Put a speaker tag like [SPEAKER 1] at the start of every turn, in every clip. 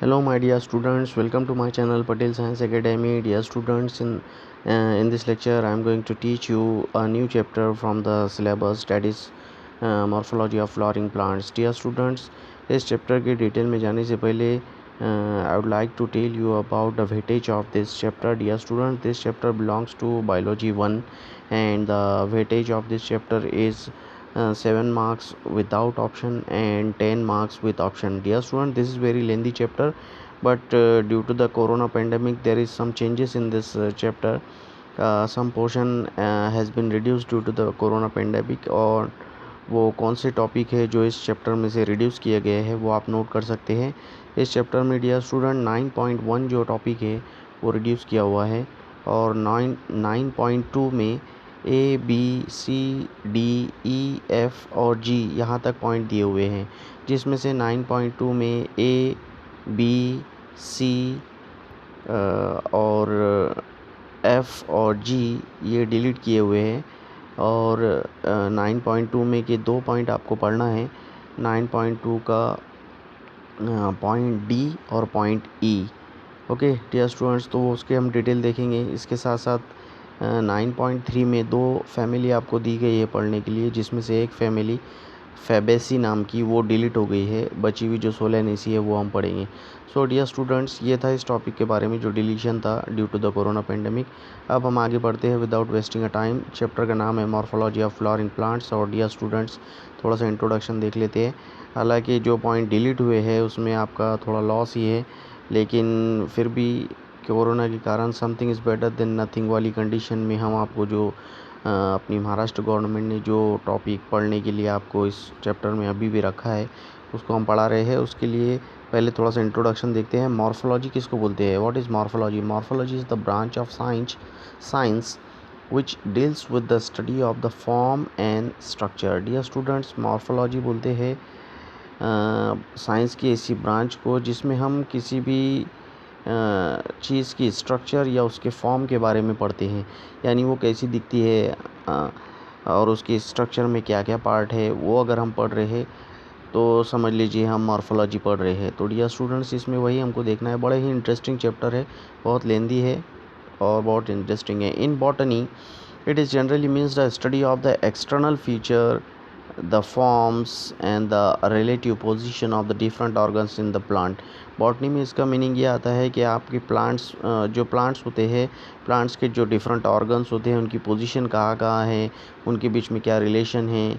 [SPEAKER 1] Hello, my dear students. Welcome to my channel Patel Science Academy. Dear students, in this lecture, I am going to teach you a new chapter from the syllabus, that is morphology of flowering plants. Dear students, इस chapter के detail में जाने से पहले I would like to tell you about the weightage of this chapter. Dear students, this chapter belongs to biology 1, and the weightage of this chapter is 7 marks without option and 10 marks with option. Dear student, this is very lengthy chapter, but due to the corona pandemic there is some changes in this chapter. Some portion has been reduced due to the corona pandemic, और वो कौन से topic है जो इस chapter में से reduce किए गए हैं वो आप नोट कर सकते हैं. इस चैप्टर में डियर स्टूडेंट 9.1 जो टॉपिक है वो रिड्यूस किया हुआ है, और 9.2 में A B C D E F और जी यहाँ तक पॉइंट दिए हुए हैं, जिसमें से 9.2 में ए बी सी और एफ और जी ये डिलीट किए हुए हैं, और 9.2 में के 2 पॉइंट आपको पढ़ना है. 9.2 का पॉइंट डी और point E. Okay dear students, तो उसके हम डिटेल देखेंगे. इसके साथ साथ 9.3 में 2 फैमिली आपको दी गई है पढ़ने के लिए, जिसमें से एक फैमिली फैबेसी नाम की वो डिलीट हो गई है. बची हुई जो सोलेनेसी है वो हम पढ़ेंगे. सो डियर स्टूडेंट्स, ये था इस टॉपिक के बारे में जो डिलीशन था due to the corona pandemic. अब हम आगे बढ़ते हैं without wasting a time. Chapter का नाम है मॉर्फोलॉजी ऑफ फ्लावरिंग प्लांट्स. और डियर स्टूडेंट्स, थोड़ा सा इंट्रोडक्शन देख लेते हैं. हालांकि जो पॉइंट डिलीट हुए हैं उसमें आपका थोड़ा लॉस ही है, लेकिन फिर भी कोरोना के कारण something is better than nothing वाली कंडीशन में हम आपको जो अपनी महाराष्ट्र गवर्नमेंट ने जो टॉपिक पढ़ने के लिए आपको इस चैप्टर में अभी भी रखा है उसको हम पढ़ा रहे हैं. उसके लिए पहले थोड़ा सा इंट्रोडक्शन देखते हैं. मॉर्फोलॉजी किसको बोलते हैं? What is morphology? Morphology is the branch of science which deals with the study of the form and structure. Dear students, morphology बोलते हैं साइंस की ऐसी ब्रांच को जिसमें हम किसी भी चीज़ की स्ट्रक्चर या उसके फॉर्म के बारे में पढ़ते हैं, यानी वो कैसी दिखती है और उसके स्ट्रक्चर में क्या क्या पार्ट है वो अगर हम पढ़ रहे हैं तो समझ लीजिए हम मॉर्फोलॉजी पढ़ रहे हैं. तो डियर स्टूडेंट्स, इसमें वही हमको देखना है. बड़े ही इंटरेस्टिंग चैप्टर है, बहुत लेंदी है और बहुत इंटरेस्टिंग है. In botany it is generally means the study of the external feature, the forms and the relative position of the different organs in the plant. Botany में इसका मीनिंग ये आता है कि आपके प्लांट्स जो प्लांट्स होते हैं, प्लांट्स के जो डिफरेंट ऑर्गन्स होते हैं उनकी पोजीशन कहाँ कहाँ है, उनके बीच में क्या रिलेशन है,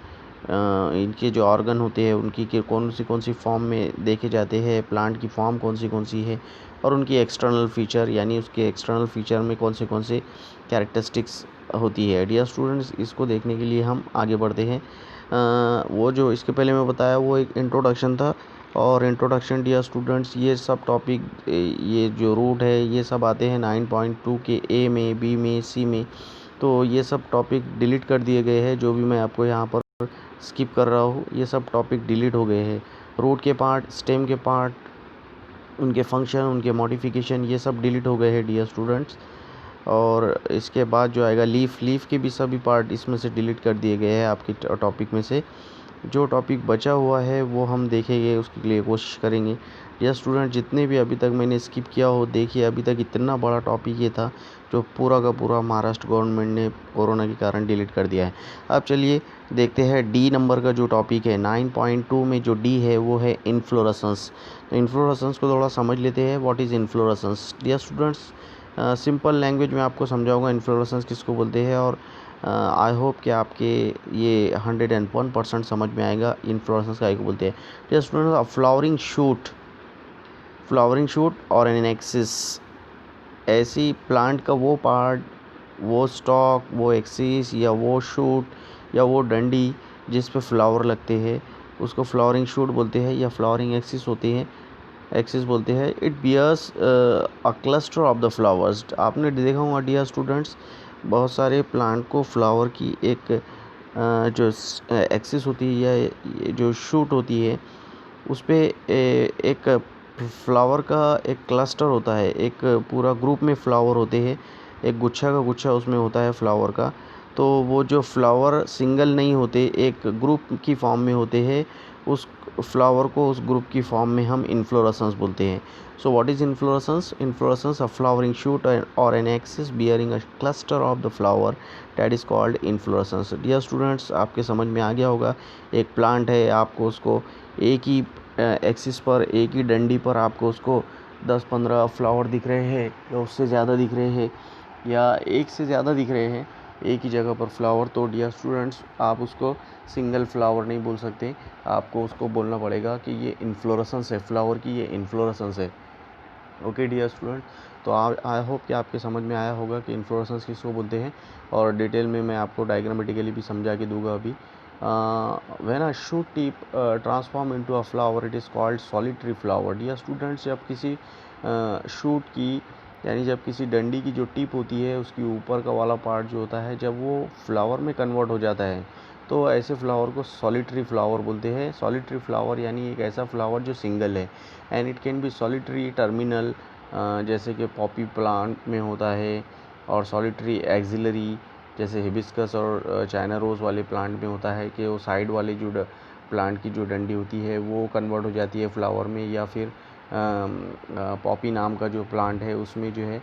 [SPEAKER 1] इनके जो ऑर्गन होते हैं उनकी के कौन सी फॉर्म में देखे जाते हैं, प्लांट की फॉर्म कौन सी है, और उनकी एक्सटर्नल फीचर यानी उसके एक्सटर्नल फीचर में कौन से कैरेक्टरिस्टिक्स होती है. डियर स्टूडेंट्स, इसको देखने के लिए हम आगे बढ़ते हैं. वो जो इसके पहले मैं बताया वो एक इंट्रोडक्शन था, और इंट्रोडक्शन डियर स्टूडेंट्स ये सब टॉपिक ये जो रूट है ये सब आते हैं 9.2 के ए में, बी में, सी में. तो ये सब टॉपिक डिलीट कर दिए गए हैं. जो भी मैं आपको यहाँ पर स्किप कर रहा हूँ ये सब टॉपिक डिलीट हो गए हैं. रूट के पार्ट, स्टेम के पार्ट, उनके फंक्शन, उनके मॉडिफिकेशन ये सब डिलीट हो गए हैं डियर स्टूडेंट्स. और इसके बाद जो आएगा लीफ के भी सभी पार्ट इसमें से डिलीट कर दिए गए हैं आपके टॉपिक में से. जो टॉपिक बचा हुआ है वो हम देखेंगे, उसके लिए कोशिश करेंगे. डियर स्टूडेंट, जितने भी अभी तक मैंने स्किप किया हो देखिए, अभी तक इतना बड़ा टॉपिक ये था जो पूरा का पूरा महाराष्ट्र गवर्नमेंट ने कोरोना के कारण डिलीट कर दिया है. अब चलिए देखते हैं डी नंबर का जो टॉपिक है. 9.2 में जो डी है वो है इन्फ्लोरेसेंस. तो इन्फ्लोरेसेंस को थोड़ा समझ लेते हैं. What is inflorescence? Dear students, simple language में आपको समझाऊंगा इन्फ्लोरेसेंस किसको बोलते हैं, और आई होप कि आपके ये 101% समझ में आएगा इन्फ्लोरेसेंस का को बोलते हैं. डियर स्टूडेंट्स, फ्लावरिंग शूट और एन एक्सिस, ऐसी प्लांट का वो पार्ट, वो स्टॉक, वो एक्सिस या वो शूट या वो डंडी जिस पे फ्लावर लगते हैं उसको फ्लावरिंग शूट बोलते हैं या फ्लावरिंग एक्सिस होती है, एक्सिस बोलते हैं. It bears a cluster of the flowers. आपने देखा होगा डियर स्टूडेंट्स, बहुत सारे प्लांट को फ्लावर की एक जो एक्सिस होती है या जो शूट होती है उस पे एक फ्लावर का एक क्लस्टर होता है, एक पूरा ग्रुप में फ्लावर होते हैं, एक गुच्छा का गुच्छा उसमें होता है फ्लावर का. तो वो जो फ्लावर सिंगल नहीं होते, एक ग्रुप की फॉर्म में होते हैं, उस फ्लावर को उस ग्रुप की फॉर्म में हम इन्फ्लोरेसेंस बोलते हैं। So what is inflorescence? Inflorescence a flowering shoot और an axis bearing a cluster of the flower that is called inflorescence. Dear students, आपके समझ में आ गया होगा, एक प्लांट है, आपको उसको एक ही एक्सिस पर, एक ही डंडी पर आपको उसको 10-15 फ्लावर दिख रहे हैं या उससे ज़्यादा दिख रहे हैं या एक से ज़्यादा दिख रहे हैं एक ही जगह पर फ्लावर, तो डियर स्टूडेंट्स आप उसको सिंगल फ्लावर नहीं बोल सकते, आपको उसको बोलना पड़ेगा कि ये इन्फ्लोरेसेंस है, फ्लावर की ये इन्फ्लोरेसेंस है। ओके डियर स्टूडेंट, तो आई होप कि आपके समझ में आया होगा कि इन्फ्लोरेसेंस किसको बोलते हैं, और डिटेल में मैं आपको डायग्रामेटिकली भी समझा के दूंगा अभी। When a shoot tip transform into a flower it is called solitary flower. Dear students, जब किसी शूट की यानी जब किसी डंडी की जो टिप होती है उसकी ऊपर का वाला पार्ट जो होता है, जब वो फ्लावर में कन्वर्ट हो जाता है तो ऐसे फ्लावर को सॉलिटरी फ्लावर बोलते हैं। सॉलिटरी फ्लावर यानी एक ऐसा फ्लावर जो सिंगल है, and it can be solitary terminal जैसे कि पॉपी प्लांट में होता है, और सॉलिटरी एक्सिलरी जैसे हिबिस्कस और चाइना रोज़ वाले प्लांट में होता है कि वो साइड वाले जो प्लांट की जो डंडी होती है वो कन्वर्ट हो जाती है फ्लावर में, या फिर पॉपी नाम का जो प्लांट है उसमें जो है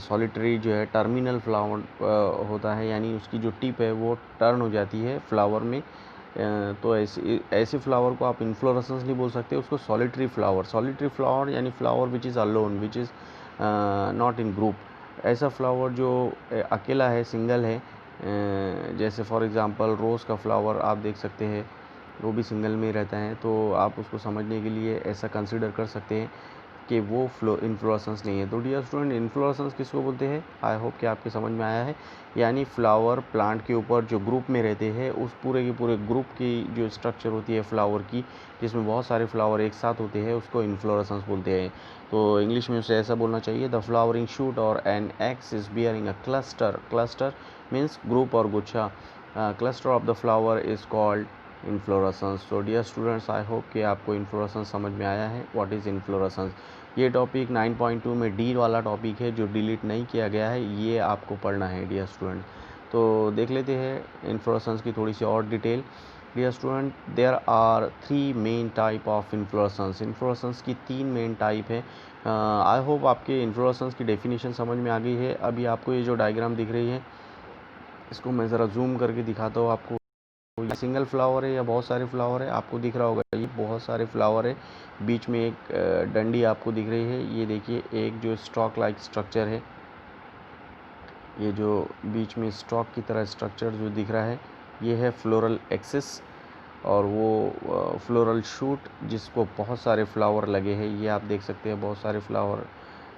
[SPEAKER 1] सॉलिटरी जो है टर्मिनल फ्लावर होता है, यानी उसकी जो टिप है वो टर्न हो जाती है फ्लावर में। तो ऐसे फ्लावर को आप इन्फ्लोरेसेंस नहीं बोल सकते, उसको सॉलिटरी फ्लावर यानी flower which is alone, which is not in group. ऐसा फ्लावर जो अकेला है, सिंगल है, जैसे फॉर एग्ज़ाम्पल रोज़ का फ्लावर आप देख सकते हैं, वो भी सिंगल में रहता है, तो आप उसको समझने के लिए ऐसा कंसिडर कर सकते हैं कि वो इन्फ्लोरेसेंस नहीं है। तो डियर स्टूडेंट, इन्फ्लोरेसेंस किसको बोलते हैं? आई होप कि आपके समझ में आया है, यानी फ्लावर प्लांट के ऊपर जो ग्रुप में रहते हैं उस पूरे के पूरे ग्रुप की जो स्ट्रक्चर होती है फ्लावर की, जिसमें बहुत सारे फ्लावर एक साथ होते हैं, उसको इन्फ्लोरेसेंस बोलते हैं। तो इंग्लिश में उसे ऐसा बोलना चाहिए, द फ्लावरिंग शूट और an axis is bearing a cluster means group और गुच्छा, cluster of the flower is called inflorescence. तो डियर स्टूडेंट्स, आई होप कि आपको इन्फ्लोरेसेंस समझ में आया है, व्हाट इज़ इन्फ्लोरेसेंस। ये टॉपिक 9.2 में डी वाला टॉपिक है जो डिलीट नहीं किया गया है, ये आपको पढ़ना है डियर स्टूडेंट। तो देख लेते हैं इन्फ्लोरेसेंस की थोड़ी सी और detail. Dear student, there are 3 main type of inflorescence. Inflorescence की 3 मेन टाइप है। आई होप आपके इन्फ्लोरेसेंस की डेफिनेशन समझ में आ गई है। अभी आपको ये जो डायग्राम दिख रही है इसको मैं ज़रा जूम करके दिखाता हूँ आपको। ये सिंगल फ्लावर है या बहुत सारे फ्लावर है, आपको दिख रहा होगा ये बहुत सारे फ्लावर है, बीच में एक डंडी आपको दिख रही है। ये देखिए एक जो स्टॉक लाइक स्ट्रक्चर है, ये जो बीच में स्टॉक की तरह स्ट्रक्चर जो दिख रहा है ये है फ्लोरल एक्सिस, और वो फ्लोरल शूट जिसको बहुत सारे फ्लावर लगे हैं, ये आप देख सकते हैं बहुत सारे फ्लावर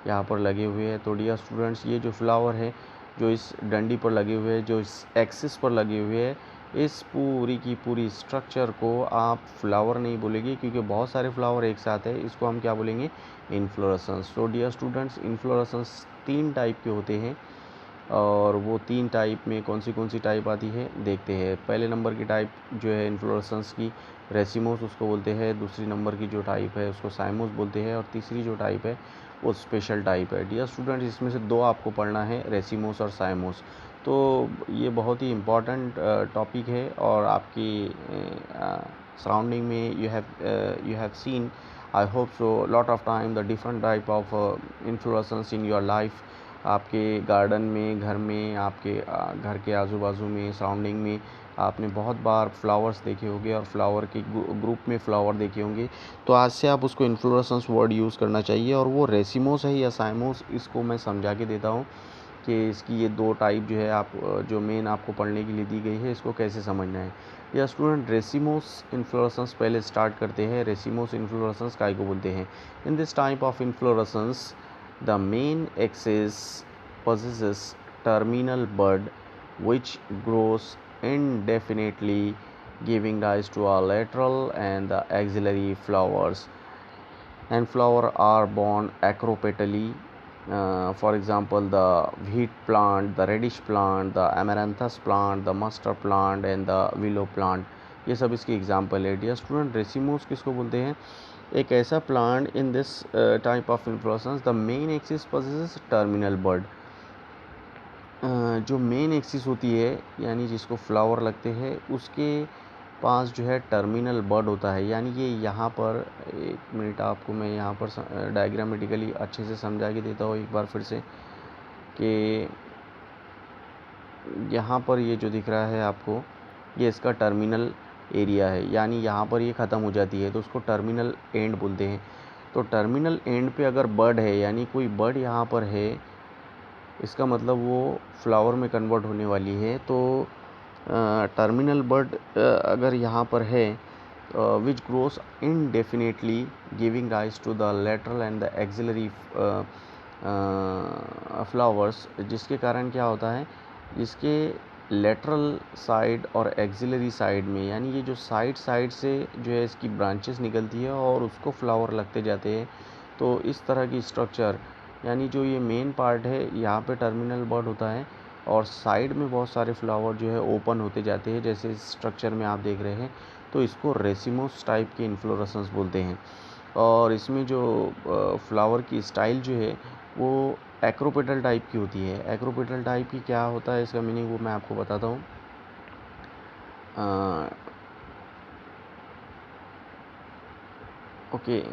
[SPEAKER 1] यहाँ पर लगे हुए हैं। तो डियर स्टूडेंट्स, ये जो फ्लावर है जो इस डंडी पर लगे हुए हैं, जो इस एक्सिस पर लगे हुए हैं, इस पूरी की पूरी स्ट्रक्चर को आप फ्लावर नहीं बोलेंगे क्योंकि बहुत सारे फ्लावर एक साथ है, इसको हम क्या बोलेंगे? इन्फ्लोरेसेंस। तो डियर स्टूडेंट्स, इन्फ्लोरेसेंस 3 टाइप के होते हैं, और वो 3 टाइप में कौन सी टाइप आती है देखते हैं। पहले नंबर की टाइप जो है इन्फ्लोरेसेंस की, रेसिमोस उसको बोलते हैं। दूसरी नंबर की जो टाइप है उसको साइमोस बोलते हैं, और तीसरी जो टाइप है वो स्पेशल टाइप है। डियर स्टूडेंट, इसमें से 2 आपको पढ़ना है, रेसिमोस और साइमोस। तो ये बहुत ही इम्पॉर्टेंट टॉपिक है, और आपकी सराउंडिंग में you have seen, I hope so, lot of time the different type of inflorescence in your life. आपके गार्डन में, घर में, आपके घर के आजू बाजू में, सराउंडिंग में आपने बहुत बार फ्लावर्स देखे होंगे और फ्लावर के ग्रुप में फ्लावर देखे होंगे। तो आज से आप उसको इन्फ्लोरेसेंस वर्ड यूज़ करना चाहिए, और वो रेसिमोस है या साइमोस, इसको मैं समझा के देता हूँ कि इसकी ये 2 टाइप जो है आप जो मेन आपको पढ़ने के लिए दी गई है इसको कैसे समझना है। या स्टूडेंट, रेसिमोस इन्फ्लोरेसेंस पहले स्टार्ट करते हैं। रेसिमोस इन्फ्लोरेसेंस काय को बोलते हैं? In this type of inflorescence the main axis possesses terminal bud which grows indefinitely, giving rise to a lateral and the axillary flowers, and flowers are borne acropetally. For example, the wheat plant, the radish plant, the amaranthus plant, the mustard plant and the willow plant, ये सब इसकी example है। Dear student, racemose किसको बोलते हैं? एक ऐसा plant in this type of inflorescence the main axis possesses terminal bud. जो मेन एक्सिस होती है यानी जिसको फ्लावर लगते हैं उसके पास जो है टर्मिनल बड होता है, यानी कि यहाँ पर, एक मिनट आपको मैं यहाँ पर डायग्रामेटिकली अच्छे से समझा के देता हूँ एक बार फिर से, कि यहाँ पर ये जो दिख रहा है आपको, ये इसका टर्मिनल एरिया है, यानी यहाँ पर ये ख़त्म हो जाती है तो उसको टर्मिनल एंड बोलते हैं। तो टर्मिनल एंड पे अगर बड है, यानी कोई बड यहाँ पर है, इसका मतलब वो फ्लावर में कन्वर्ट होने वाली है। तो टर्मिनल बड अगर यहाँ पर है, which grows indefinitely giving rise to the lateral and the axillary flowers, जिसके कारण क्या होता है, इसके लेटरल साइड और एक्सिलरी साइड में, यानी ये जो साइड से जो है इसकी ब्रांचेस निकलती है और उसको फ्लावर लगते जाते हैं। तो इस तरह की स्ट्रक्चर, यानी जो ये मेन पार्ट है यहाँ पे टर्मिनल बड होता है और साइड में बहुत सारे फ्लावर जो है ओपन होते जाते हैं, जैसे इस स्ट्रक्चर में आप देख रहे हैं। तो इसको रेसिमोस टाइप के इन्फ्लोरेसेंस बोलते हैं। और इसमें जो फ्लावर की स्टाइल जो है वो एक्रोपेटल टाइप की होती है। एक्रोपेटल टाइप की क्या होता है, इसका मीनिंग वो मैं आपको बताता हूँ। ओके,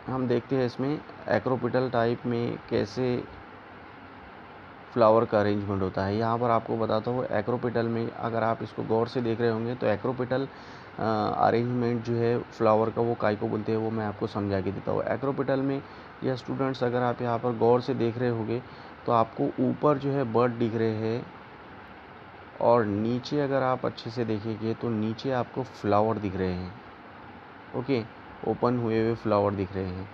[SPEAKER 1] हम देखते हैं इसमें एक्रोपेटल टाइप में कैसे फ्लावर का अरेंजमेंट होता है। यहाँ पर आपको बताता हूँ, एक्रोपेटल में अगर आप इसको गौर से देख रहे होंगे तो एक्रोपेटल अरेंजमेंट जो है फ्लावर का, वो काय को बोलते हैं, वो मैं आपको समझा के देता हूँ। एक्रोपेटल में या स्टूडेंट्स, अगर आप यहाँ पर गौर से देख रहे होंगे तो आपको ऊपर जो है बर्ड दिख रहे हैं और नीचे अगर आप अच्छे से देखेंगे तो नीचे आपको फ्लावर दिख रहे हैं। ओके, ओपन हुए हुए फ्लावर दिख रहे हैं।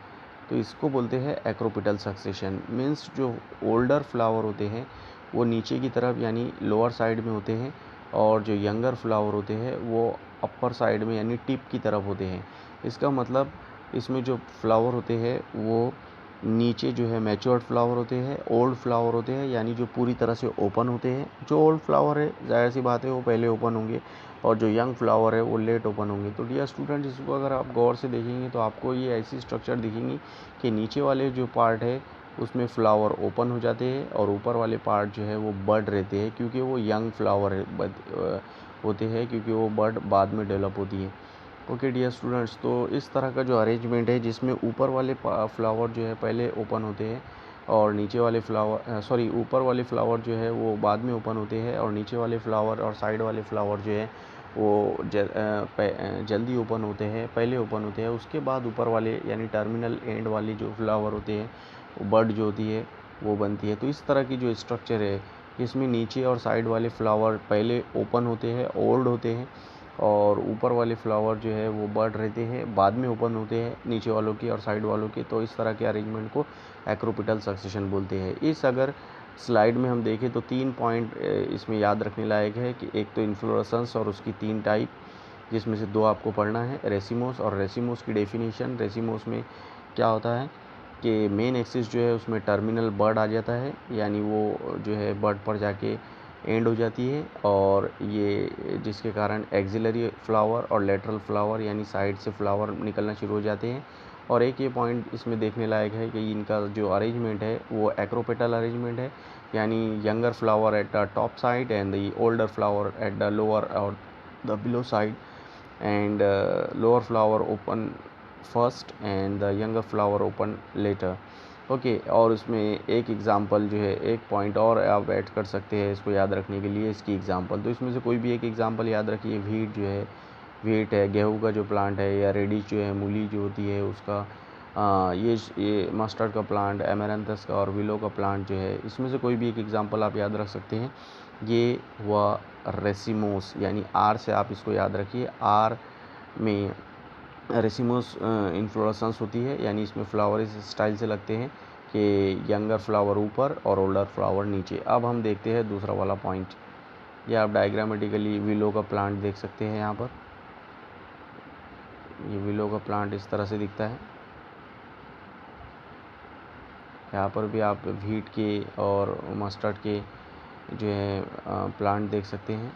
[SPEAKER 1] तो इसको बोलते हैं एक्रोपेटल सक्सेशन। मीन्स जो ओल्डर फ्लावर होते हैं वो नीचे की तरफ, यानी लोअर साइड में होते हैं, और जो यंगर फ्लावर होते हैं वो अपर साइड में, यानी टिप की तरफ होते हैं। इसका मतलब इसमें जो फ्लावर होते हैं वो नीचे जो है मैच्योर्ड फ्लावर होते हैं, ओल्ड फ्लावर होते हैं, यानी जो पूरी तरह से ओपन होते हैं। जो ओल्ड फ्लावर है, जाहिर सी बात है, वो पहले ओपन होंगे, और जो यंग फ्लावर है वो लेट ओपन होंगे। तो डियर स्टूडेंट, इसको अगर आप गौर से देखेंगे तो आपको ये ऐसी स्ट्रक्चर दिखेंगी कि नीचे वाले जो पार्ट है उसमें फ्लावर ओपन हो जाते हैं और ऊपर वाले पार्ट जो है वो बड रहते हैं, क्योंकि वो यंग फ्लावर होते हैं, क्योंकि वो बड बाद में डेवलप होती है। ओके डियर स्टूडेंट्स, तो इस तरह का जो अरेंजमेंट है जिसमें ऊपर वाले फ्लावर जो है पहले ओपन होते हैं और नीचे वाले फ्लावर ऊपर वाले फ्लावर जो है वो बाद में ओपन होते हैं, और नीचे वाले फ्लावर और साइड वाले फ्लावर जो है वो जल्दी ओपन होते हैं, पहले ओपन होते हैं। उसके बाद ऊपर वाले, यानी टर्मिनल एंड वाली जो फ्लावर होते हैं, वो बड जो होती है वो बनती है। तो इस तरह की जो स्ट्रक्चर है, इसमें नीचे और साइड वाले फ्लावर पहले ओपन होते हैं, ओल्ड होते हैं, और ऊपर वाले फ्लावर जो है वो बड रहते हैं, बाद में ओपन होते हैं, नीचे वालों के और साइड वालों के। तो इस तरह के अरेंजमेंट को एक्रोपेटल सक्सेशन बोलते हैं। इस अगर स्लाइड में हम देखें तो 3 पॉइंट इसमें याद रखने लायक है, कि एक तो इन्फ्लोरेसेंस और उसकी 3 टाइप, जिसमें से 2 आपको पढ़ना है, रेसिमोस और रेसिमोस की डेफिनेशन। रेसिमोस में क्या होता है कि मेन एक्सिस जो है उसमें टर्मिनल बड आ जाता है, यानी वो जो है बड पर जाके एंड हो जाती है, और ये जिसके कारण एक्सिलरी फ्लावर और लेटरल फ्लावर, यानी साइड से फ्लावर निकलना शुरू हो जाते हैं। और एक ये पॉइंट इसमें देखने लायक है कि इनका जो अरेंजमेंट है वो एक्रोपेटल अरेंजमेंट है, यानी younger flower at the top side and the older flower at the lower और the below side, and lower flower open first and the younger flower open later. Okay, और उसमें एक example जो है, एक point और आप ऐड कर सकते हैं इसको याद रखने के लिए, इसकी एग्ज़ाम्पल। तो इसमें से कोई भी एक एग्ज़ाम्पल याद रखिए। व्हीट है, गेहूं का जो प्लांट है, या रेडिश जो है, मूली जो होती है उसका, ये मस्टर्ड का प्लांट, एमेरंथस का और विलो का प्लांट जो है, इसमें से कोई भी एक एग्ज़ाम्पल आप याद रख सकते हैं। ये हुआ रेसिमोस, यानी आर से आप इसको याद रखिए। आर में रेसिमोस इन्फ्लोरेसेंस होती है, यानी इसमें फ्लावर इस स्टाइल से लगते हैं कि यंगर फ्लावर ऊपर और ओल्डर फ्लावर नीचे। अब हम देखते हैं दूसरा वाला पॉइंट। ये आप डायग्रामेटिकली विलो का प्लांट देख सकते हैं। यहाँ पर ये विलो का प्लांट इस तरह से दिखता है। यहाँ पर भी आप व्हीट के और मस्टर्ड के जो है प्लांट देख सकते हैं।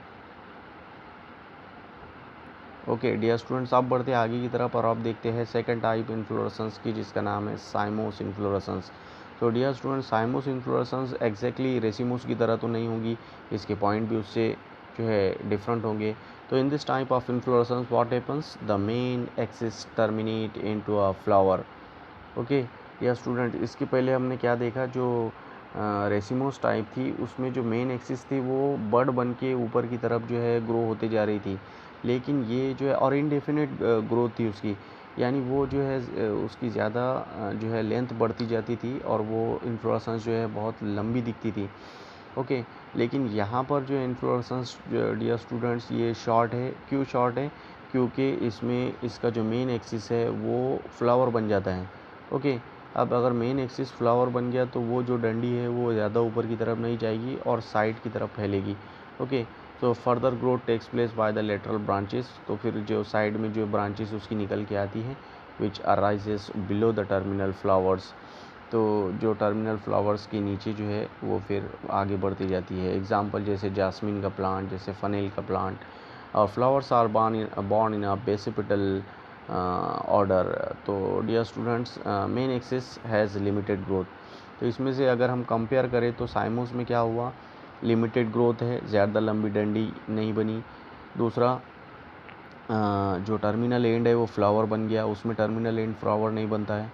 [SPEAKER 1] ओके डियर स्टूडेंट्स, आप बढ़ते हैं आगे की तरफ और आप देखते हैं सेकंड टाइप इन्फ्लोरेसेंस की, जिसका नाम है साइमोस इन्फ्लोरेसेंस। तो dear students, cymose inflorescence exactly racemose की तरह तो नहीं होगी, इसके पॉइंट भी उससे जो है डिफरेंट होंगे। तो in this type of inflorescence what happens, the main axis terminate into a flower. Okay या स्टूडेंट, इसके पहले हमने क्या देखा, जो रेसिमोस टाइप थी उसमें जो मेन एक्सिस थी वो बड बन के ऊपर की तरफ जो है ग्रो होते जा रही थी, लेकिन ये जो है और इनडेफिनेट ग्रोथ थी उसकी, यानी वो जो है उसकी ज़्यादा जो है लेंथ बढ़ती जाती थी और वो इन्फ्लोरेसेंस जो है बहुत लंबी दिखती थी। ओके लेकिन यहाँ पर जो इन्फ्लोरेसेंस डियर स्टूडेंट्स ये शॉर्ट है। क्यों शॉर्ट है? क्योंकि इसमें इसका जो मेन एक्सिस है वो फ्लावर बन जाता है। ओके अब अगर मेन एक्सिस फ्लावर बन गया तो वो जो डंडी है वो ज़्यादा ऊपर की तरफ नहीं जाएगी और साइड की तरफ फैलेगी। ओके तो further growth takes place by the lateral branches, तो फिर जो साइड में जो ब्रांचेस उसकी निकल के आती हैं which arises below the terminal flowers, तो जो टर्मिनल फ्लावर्स के नीचे जो है वो फिर आगे बढ़ती जाती है। एग्जांपल जैसे जास्मिन का प्लांट, जैसे फनेल का प्लांट, और flowers are born in a basipetal order. तो dear students main axis has limited growth. तो इसमें से अगर हम कंपेयर करें तो साइमोस में क्या हुआ, लिमिटेड ग्रोथ है, ज़्यादा लंबी डंडी नहीं बनी। दूसरा जो टर्मिनल एंड है वो फ्लावर बन गया, उसमें टर्मिनल एंड फ्लावर नहीं बनता है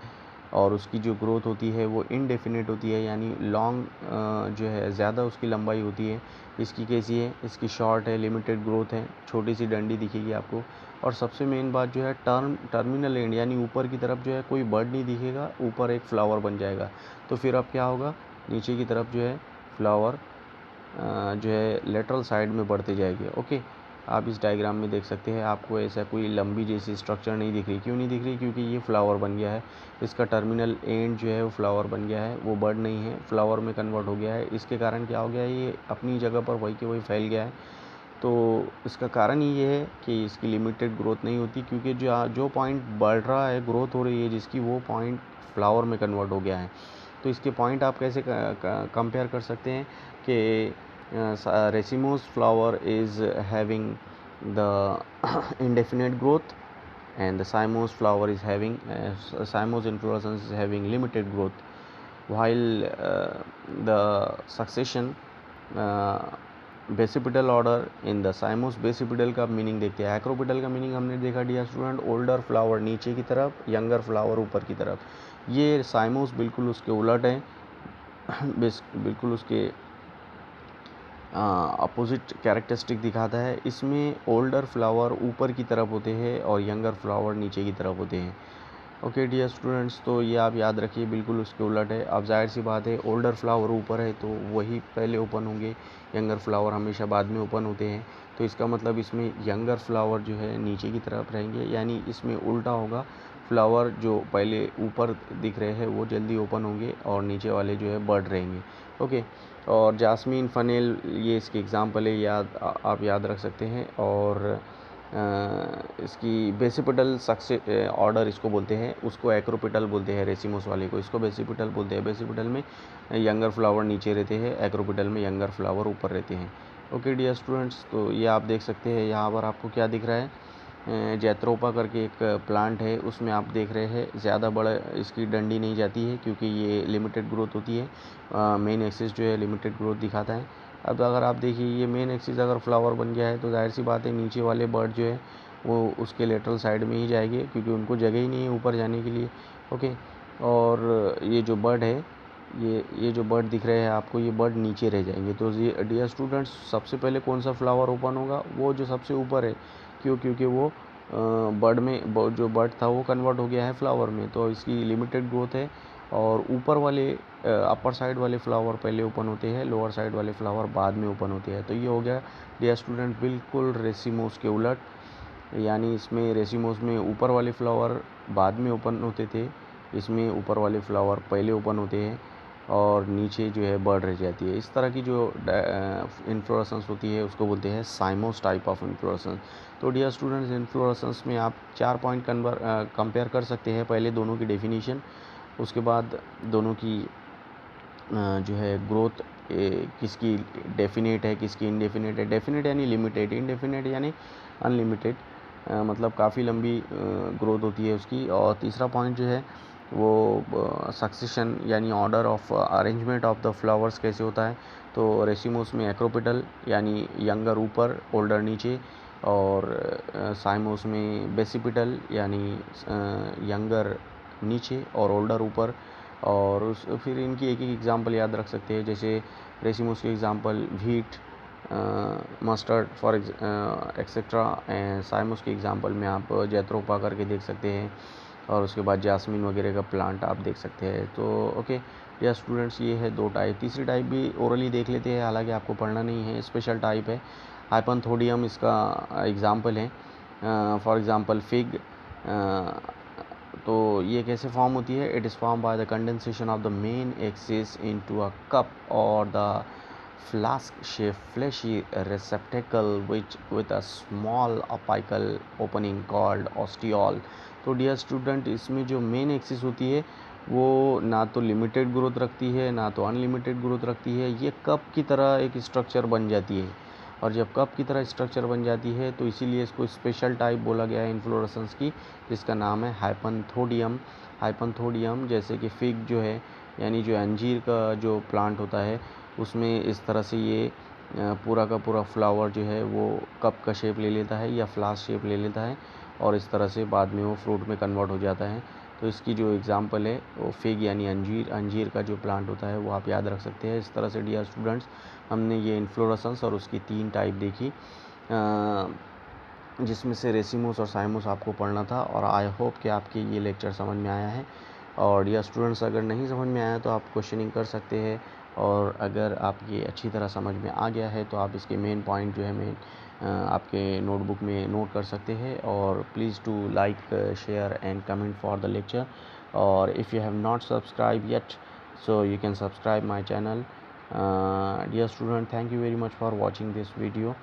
[SPEAKER 1] और उसकी जो ग्रोथ होती है वो इनडेफिनिट होती है, यानी लॉन्ग जो है ज़्यादा उसकी लंबाई होती है। इसकी कैसी है, इसकी शॉर्ट है, लिमिटेड ग्रोथ है, छोटी सी डंडी दिखेगी आपको। और सबसे मेन बात जो है टर्मिनल एंड यानी ऊपर की तरफ जो है कोई बर्ड नहीं दिखेगा, ऊपर एक फ्लावर बन जाएगा। तो फिर अब क्या होगा, नीचे की तरफ जो है फ्लावर जो है लेटरल साइड में बढ़ते जाएगी। ओके आप इस डायग्राम में देख सकते हैं, आपको ऐसा कोई लंबी जैसी स्ट्रक्चर नहीं दिख रही। क्यों नहीं दिख रही? क्योंकि ये फ्लावर बन गया है, इसका टर्मिनल एंड जो है वो फ्लावर बन गया है, वो बर्ड नहीं है, फ्लावर में कन्वर्ट हो गया है। इसके कारण क्या हो गया है, ये अपनी जगह पर वही के वही फैल गया है। तो इसका कारण ये है कि इसकी लिमिटेड ग्रोथ नहीं होती, क्योंकि जो पॉइंट बढ़ रहा है, ग्रोथ हो रही है जिसकी, वो पॉइंट फ्लावर में कन्वर्ट हो गया है। तो इसके पॉइंट आप कैसे कंपेयर कर सकते हैं कि racemose flower is having the indefinite growth and the cymose flower is having cymose inflorescence is having limited growth, while the succession basipetal order in the साइमोस। Basipetal का मीनिंग देखते हैं, एक्रोपिटल का मीनिंग हमने देखा डियर स्टूडेंट, ओल्डर फ्लावर नीचे की तरफ, younger flower ऊपर की तरफ। ये साइमोस बिल्कुल उसके उलट है, बिल्कुल उसके अपोजिट कैरेक्टरिस्टिक दिखाता है। इसमें ओल्डर फ्लावर ऊपर की तरफ होते हैं और यंगर फ्लावर नीचे की तरफ होते हैं। ओके डियर स्टूडेंट्स, तो ये आप याद रखिए, बिल्कुल उसके उलट है। अब जाहिर सी बात है, ओल्डर फ्लावर ऊपर है तो वही पहले ओपन होंगे, यंगर फ्लावर हमेशा बाद में ओपन होते हैं। तो इसका मतलब इसमें यंगर फ्लावर जो है नीचे की तरफ रहेंगे, यानी इसमें उल्टा होगा, फ्लावर जो पहले ऊपर दिख रहे हैं वो जल्दी ओपन होंगे और नीचे वाले जो है बर्ड रहेंगे। ओके और जास्मीन, फनेल, ये इसके एग्जाम्पल है, आप याद रख सकते हैं। और इसकी बेसिपिटल सक्सेस ऑर्डर इसको बोलते हैं, उसको एक्रोपिटल बोलते हैं, रेसिमोस वाले को इसको बेसिपिटल बोलते हैं। बेसिपिटल में यंगर फ्लावर नीचे रहते हैं, एक्रोपिटल में यंगर फ्लावर ऊपर रहते हैं। ओके डियर स्टूडेंट्स, तो ये आप देख सकते हैं, यहाँ पर आपको क्या दिख रहा है, जैत्रोपा करके एक प्लांट है, उसमें आप देख रहे हैं ज़्यादा बड़ा इसकी डंडी नहीं जाती है, क्योंकि ये लिमिटेड ग्रोथ होती है। मेन एक्सिस जो है लिमिटेड ग्रोथ दिखाता है। अब अगर आप देखिए, ये मेन एक्सिस अगर फ्लावर बन गया है तो जाहिर सी बात है नीचे वाले बर्ड जो है वो उसके लेटरल साइड में ही जाएंगे, क्योंकि उनको जगह ही नहीं है ऊपर जाने के लिए। ओके और ये जो बर्ड है, ये जो बर्ड दिख रहे हैं आपको, ये बर्ड नीचे रह जाएंगे। तो ये डियर स्टूडेंट्स, सबसे पहले कौन सा फ्लावर ओपन होगा, वो जो सबसे ऊपर है। क्यों? क्योंकि वो बर्ड में जो बर्ड था वो कन्वर्ट हो गया है फ्लावर में, तो इसकी लिमिटेड ग्रोथ है। और ऊपर वाले अपर साइड वाले फ्लावर पहले ओपन होते हैं, लोअर साइड वाले फ्लावर बाद में ओपन होते हैं। तो ये हो गया डियर स्टूडेंट बिल्कुल रेसिमोस के उलट, यानी इसमें रेसिमोस में ऊपर वाले फ्लावर बाद में ओपन होते थे, इसमें ऊपर वाले फ्लावर पहले ओपन होते हैं और नीचे जो है बर्ड रह जाती है। इस तरह की जो इन्फ्लोरेसेंस होती है उसको बोलते हैं साइमोस टाइप ऑफ इन्फ्लोरेसेंस। तो डियर स्टूडेंट्स, इन्फ्लोरेसेंस में आप 4 पॉइंट कंपेयर कर सकते हैं। पहले दोनों की डेफिनेशन, उसके बाद दोनों की जो है ग्रोथ, किसकी डेफिनेट है किसकी इनडेफिनेट है। डेफिनेट यानी लिमिटेड, इनडेफिनेट यानी अनलिमिटेड, मतलब काफ़ी लंबी ग्रोथ होती है उसकी। और तीसरा पॉइंट जो है वो सक्सेशन यानी order of arrangement of the flowers कैसे होता है। तो रेसिमोस में एक्रोपिटल यानी यंगर ऊपर, ओल्डर नीचे, और साइमोस में बेसिपिटल यानी यंगर नीचे और ओल्डर ऊपर। और उस फिर इनकी एक एक एग्जांपल याद रख सकते हैं, जैसे रेसिमोस की example wheat, mustard for etcetera. And साइमोस की एग्जांपल में आप जैत्रोपा करके देख सकते हैं, और उसके बाद जास्मिन वगैरह का प्लांट आप देख सकते हैं। तो ओके या स्टूडेंट्स, ये है 2 टाइप। तीसरी टाइप भी ओरली देख लेते हैं, हालांकि आपको पढ़ना नहीं है, स्पेशल टाइप है। हाइपनथोडियम इसका एग्जांपल है। For example fig. तो ये कैसे फॉर्म होती है? It is form by the condensation of the main axis into a cup और the flask shaped fleshy receptacle which with a small apical opening called ostiole। तो dear student, इसमें जो main axis होती है वो ना तो लिमिटेड ग्रोथ रखती है ना तो अनलिमिटेड ग्रोथ रखती है। ये कप की तरह एक स्ट्रक्चर बन जाती है, और जब कप की तरह स्ट्रक्चर बन जाती है तो इसीलिए इसको स्पेशल टाइप बोला गया है इन्फ्लोरेसेंस की, जिसका नाम है हाइपनथोडियम। हाइपनथोडियम जैसे कि फिग जो है, यानी जो अंजीर का जो प्लांट होता है, उसमें इस तरह से ये पूरा का पूरा फ्लावर जो है वो कप का शेप ले लेता है या फ्लास्क शेप ले लेता है, और इस तरह से बाद में वो फ्रूट में कन्वर्ट हो जाता है। तो इसकी जो एग्जांपल है वो फिग यानी अंजीर, अंजीर का जो प्लांट होता है वो आप याद रख सकते हैं। इस तरह से डियर स्टूडेंट्स, हमने ये इन्फ्लोरेसेंस और उसकी 3 टाइप देखी, जिसमें से रेसिमोस और साइमोस आपको पढ़ना था। और आई होप कि आपके ये लेक्चर समझ में आया है। और डियर स्टूडेंट्स, अगर नहीं समझ में आया तो आप क्वेश्चनिंग कर सकते हैं, और अगर आप ये अच्छी तरह समझ में आ गया है तो आप इसके मेन पॉइंट जो है आपके नोटबुक में नोट कर सकते हैं। और please to like, share and comment for the lecture. और if you have not subscribe yet, so you can subscribe my channel. Dear student, thank you very much for watching this video.